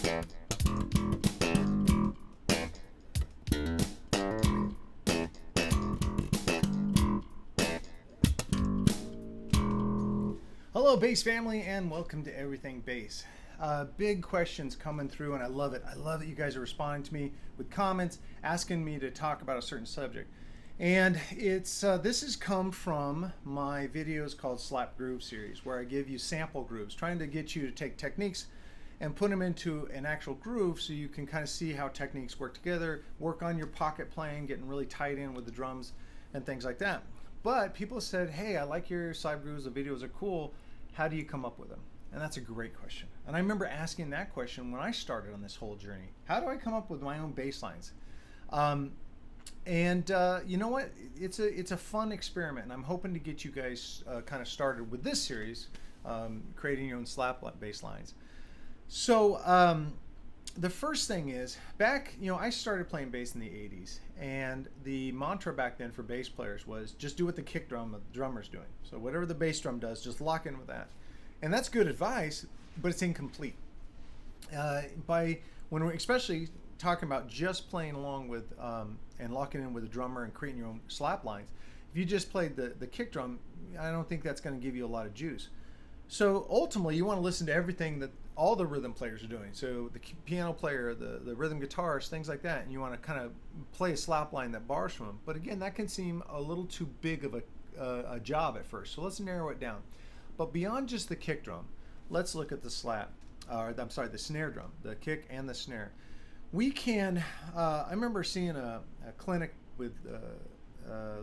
Hello bass family, and welcome to Everything Bass. Big questions coming through, and I love it. I love that you guys are responding to me with comments, asking me to talk about a certain subject. And it's this has come from my videos called Slap Groove series, where I give you sample grooves, trying to get you to take techniques and put them into an actual groove so you can kind of see how techniques work together, work on your pocket playing, getting really tight in with the drums and things like that. But people said, hey, I like your slap grooves, the videos are cool. How do you come up with them? And that's a great question. And I remember asking that question when I started on this whole journey. How do I come up with my own bass lines? You know what? It's a fun experiment, and I'm hoping to get you guys kind of started with this series, creating your own slap bass lines. So the first thing is, back, I started playing bass in the 80s, and the mantra back then for bass players was just do what the kick drum of the drummer's doing. So whatever the bass drum does, just lock in with that. And that's good advice, but it's incomplete. When we're especially talking about just playing along with and locking in with the drummer and creating your own slap lines, if you just played the kick drum, I don't think that's going to give you a lot of juice. So ultimately, you want to listen to everything that all the rhythm players are doing. So the piano player, the rhythm guitarist, things like that, and you want to kind of play a slap line that borrows from them. But again, that can seem a little too big of a job at first. So let's narrow it down. But beyond just the kick drum, let's look at the the snare drum, the kick and the snare. We can, I remember seeing a clinic with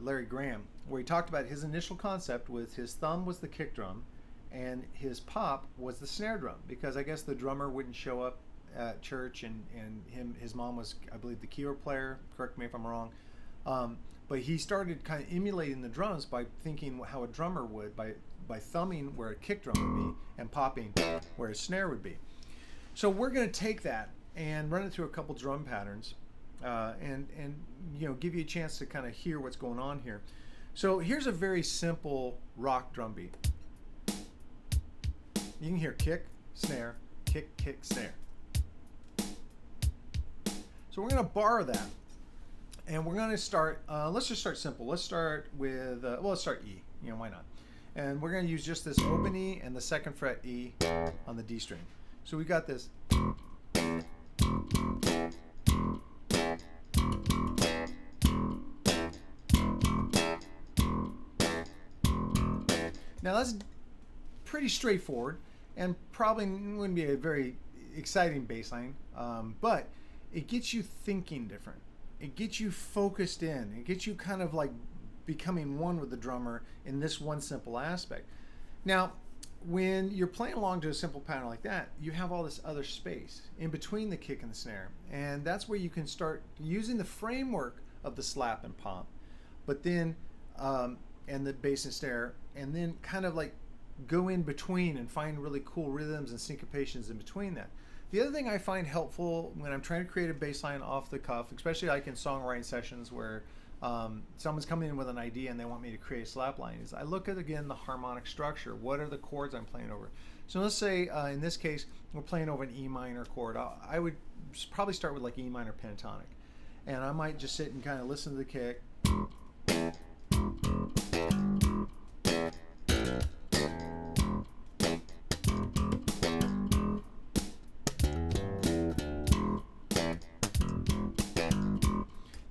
Larry Graham, where he talked about his initial concept with his thumb was the kick drum and his pop was the snare drum, because I guess the drummer wouldn't show up at church, and his mom was, I believe, the keyboard player, correct me if I'm wrong. But he started kind of emulating the drums by thinking how a drummer would, by thumbing where a kick drum would be and popping where a snare would be. So we're going to take that and run it through a couple drum patterns, and give you a chance to kind of hear what's going on here. So here's a very simple rock drum beat. You can hear kick, snare, kick, kick, snare. So we're going to borrow that, and we're going to start, let's just start simple. Let's start with, let's start E, why not? And we're going to use just this open E and the second fret E on the D string. So we got this. Now that's pretty straightforward, and probably wouldn't be a very exciting bass line, but it gets you thinking different. It gets you focused in. It gets you kind of like becoming one with the drummer in this one simple aspect. Now, when you're playing along to a simple pattern like that, you have all this other space in between the kick and the snare, and that's where you can start using the framework of the slap and pop, but then and the bass and snare, and then kind of like go in between and find really cool rhythms and syncopations in between that. The other thing I find helpful when I'm trying to create a bass line off the cuff, especially like in songwriting sessions where someone's coming in with an idea and they want me to create a slap line, is I look at, again, the harmonic structure. What are the chords I'm playing over? So let's say in this case we're playing over an E minor chord. I would probably start with like E minor pentatonic, and I might just sit and kind of listen to the kick.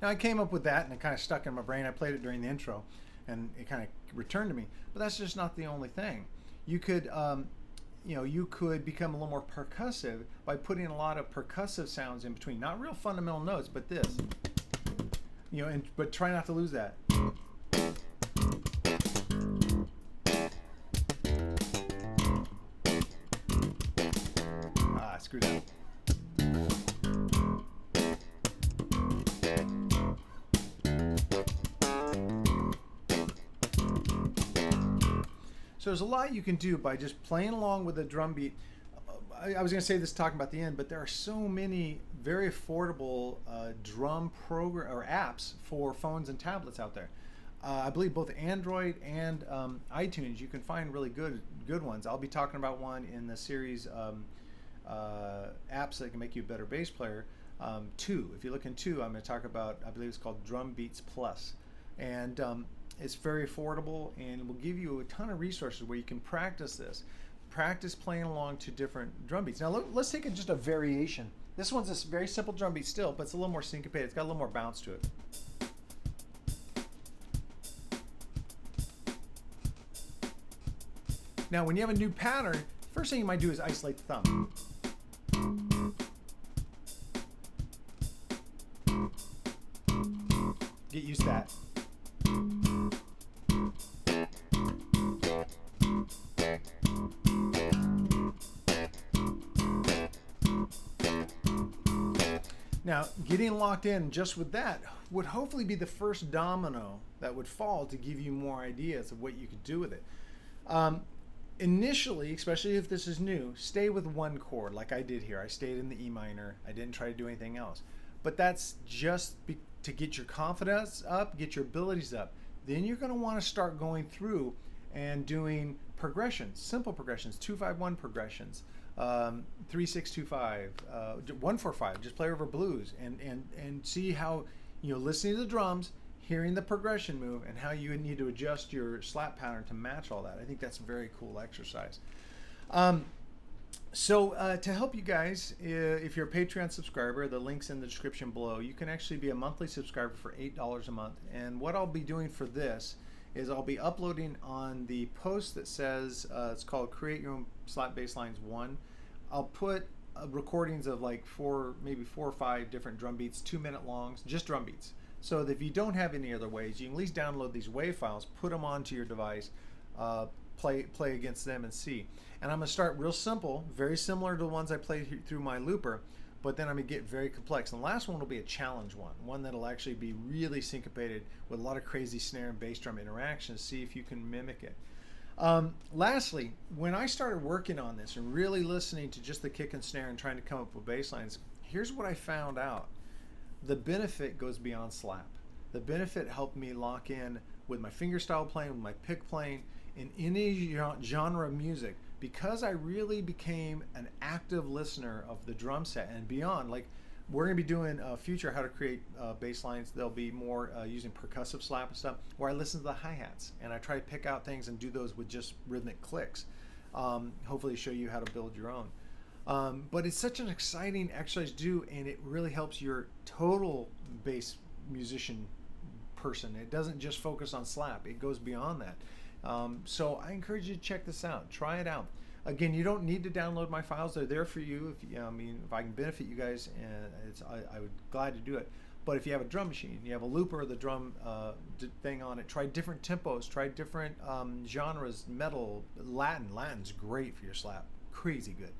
Now I came up with that, and it kind of stuck in my brain. I played it during the intro, and it kind of returned to me. But that's just not the only thing. You could, you could become a little more percussive by putting a lot of percussive sounds in between. Not real fundamental notes, but this. But try not to lose that. I screwed up. So there's a lot you can do by just playing along with the drum beat. I was going to say this talking about the end, but there are so many very affordable drum program or apps for phones and tablets out there. I believe both Android and iTunes, you can find really good ones. I'll be talking about one in the series Add apps that can make you a better bass player. Two, if you look in two, I'm going to talk about, I believe it's called Drum Beats Plus, and it's very affordable and will give you a ton of resources where you can practice this. Practice playing along to different drum beats. Now let's take just a variation. This one's a very simple drum beat still, but it's a little more syncopated. It's got a little more bounce to it. Now when you have a new pattern, first thing you might do is isolate the thumb. Get used to that. Now, getting locked in just with that would hopefully be the first domino that would fall to give you more ideas of what you could do with it. Initially, especially if this is new, stay with one chord like I did here. I stayed in the E minor. I didn't try to do anything else. But that's just to get your confidence up, get your abilities up. Then you're going to want to start going through and doing progressions, simple progressions, 2-5-1 progressions, 3-6-2-5, 1-4-5. Just play over blues and see how, listening to the drums, hearing the progression move, and how you need to adjust your slap pattern to match all that. I think that's a very cool exercise. So to help you guys, if you're a Patreon subscriber, the link's in the description below. You can actually be a monthly subscriber for $8 a month. And what I'll be doing for this is I'll be uploading on the post that says, it's called Create Your Own Slap Bass Lines 1. I'll put recordings of like maybe four or five different drum beats, 2-minute longs, just drum beats. So that if you don't have any other ways, you can at least download these WAV files, put them onto your device, play against them and see. And I'm going to start real simple, very similar to the ones I played through my looper, but then I'm going to get very complex. And the last one will be a challenge one that'll actually be really syncopated with a lot of crazy snare and bass drum interactions. See if you can mimic it. Lastly, when I started working on this and really listening to just the kick and snare and trying to come up with bass lines, here's what I found out. The benefit goes beyond slap. The benefit helped me lock in with my fingerstyle playing, with my pick playing, in any genre of music, because I really became an active listener of the drum set and beyond. Like, we're going to be doing future how to create bass lines. They'll be more using percussive slap and stuff, where I listen to the hi-hats and I try to pick out things and do those with just rhythmic clicks. Hopefully show you how to build your own. But it's such an exciting exercise to do, and it really helps your total bass musician person. It doesn't just focus on slap. It goes beyond that. So I encourage you to check this out. Try it out. Again, you don't need to download my files. They're there for you. If I can benefit you guys, I would glad to do it. But if you have a drum machine, you have a looper or the drum thing on it, try different tempos, try different genres, metal, Latin. Latin's great for your slap. Crazy good.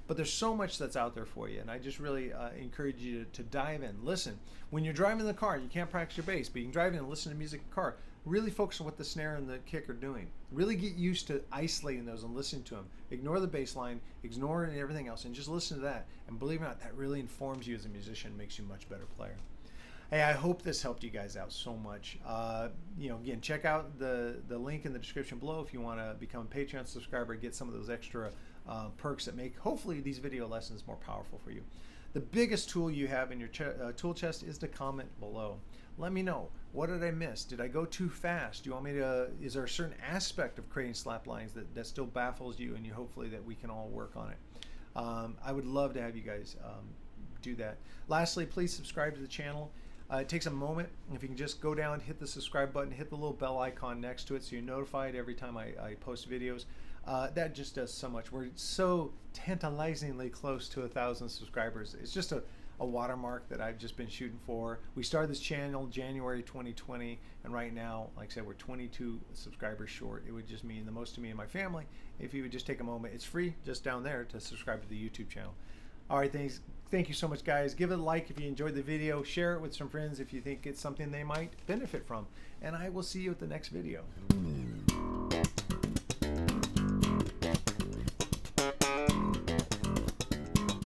But there's so much that's out there for you, and I just really encourage you to dive in. Listen, when you're driving the car, you can't practice your bass, but you can drive in and listen to music in the car. Really focus on what the snare and the kick are doing. Really get used to isolating those and listening to them. Ignore the bass line, ignore everything else, and just listen to that. And believe it or not, that really informs you as a musician, makes you a much better player. Hey, I hope this helped you guys out so much. Again, check out the link in the description below if you want to become a Patreon subscriber, get some of those extra perks that make hopefully these video lessons more powerful for you. The biggest tool you have in your tool chest is to comment below. Let me know, what did I miss? Did I go too fast? Do you want me to, is there a certain aspect of creating slap lines that still baffles you, and hopefully that we can all work on it? I would love to have you guys do that. Lastly, please subscribe to the channel. It takes a moment. If you can just go down, hit the subscribe button, hit the little bell icon next to it so you're notified every time I post videos. That just does so much. We're so tantalizingly close to 1,000 subscribers. It's just a watermark that I've just been shooting for. We started this channel January 2020, and right now, like I said, we're 22 subscribers short. It would just mean the most to me and my family if you would just take a moment. It's free just down there to subscribe to the YouTube channel. All right, thank you so much, guys. Give it a like if you enjoyed the video. Share it with some friends if you think it's something they might benefit from. And I will see you at the next video.